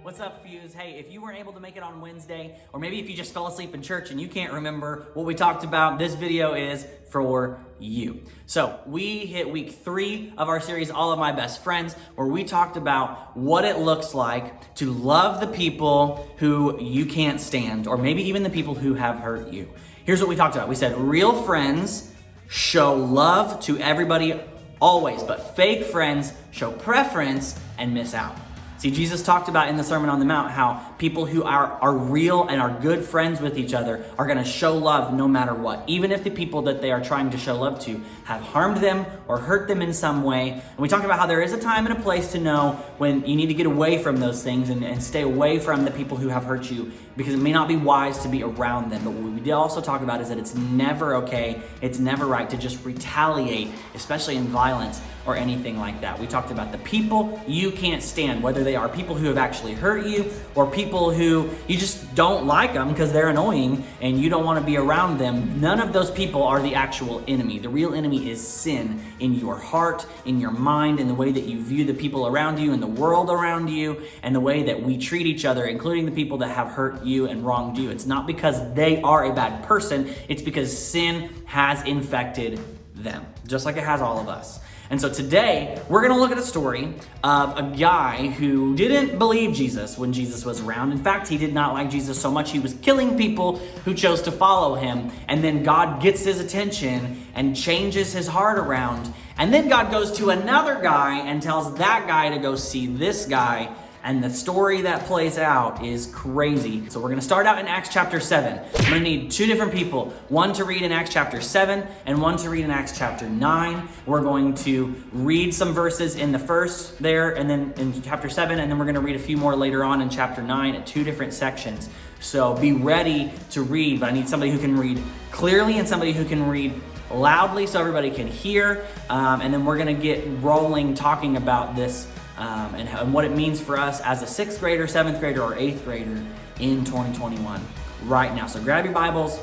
What's up, Fuse? Hey, if you weren't able to make it on Wednesday, or maybe if you just fell asleep in church and you can't remember what we talked about, this video is for you. So we hit week 3 of our series, All of My Best Friends, where we talked about what it looks like to love the people who you can't stand, or maybe even the people who have hurt you. Here's what we talked about. We said real friends show love to everybody always, but fake friends show preference and miss out. See, Jesus talked about in the Sermon on the Mount how people who are real and are good friends with each other are going to show love no matter what, even if the people that they are trying to show love to have harmed them or hurt them in some way. And we talked about how there is a time and a place to know when you need to get away from those things and stay away from the people who have hurt you, because it may not be wise to be around them. But what we did also talk about is that it's never okay, it's never right to just retaliate, especially in violence or anything like that. We talked about the people you can't stand, whether they are people who have actually hurt you or people who you just don't like them because they're annoying and you don't want to be around them. None of those people are the actual enemy. The real enemy is sin in your heart, in your mind, in the way that you view the people around you and the world around you, and the way that we treat each other, including the people that have hurt you and wronged you. It's not because they are a bad person, it's because sin has infected them, just like it has all of us. And so today, we're going to look at a story of a guy who didn't believe Jesus when Jesus was around. In fact, he did not like Jesus so much, he was killing people who chose to follow him. And then God gets his attention and changes his heart around. And then God goes to another guy and tells that guy to go see this guy. And the story that plays out is crazy. So we're going to start out in Acts chapter 7. I'm going to need 2 different people, one to read in Acts chapter 7 and one to read in Acts chapter 9. We're going to read some verses in the first there and then in chapter 7, and then we're going to read a few more later on in chapter 9 at 2 different sections. So be ready to read, but I need somebody who can read clearly and somebody who can read loudly so everybody can hear. And then we're going to get rolling talking about this and what it means for us as a 6th grader, 7th grader, or 8th grader in 2021 right now. So grab your Bibles,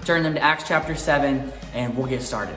turn them to Acts chapter 7, and we'll get started.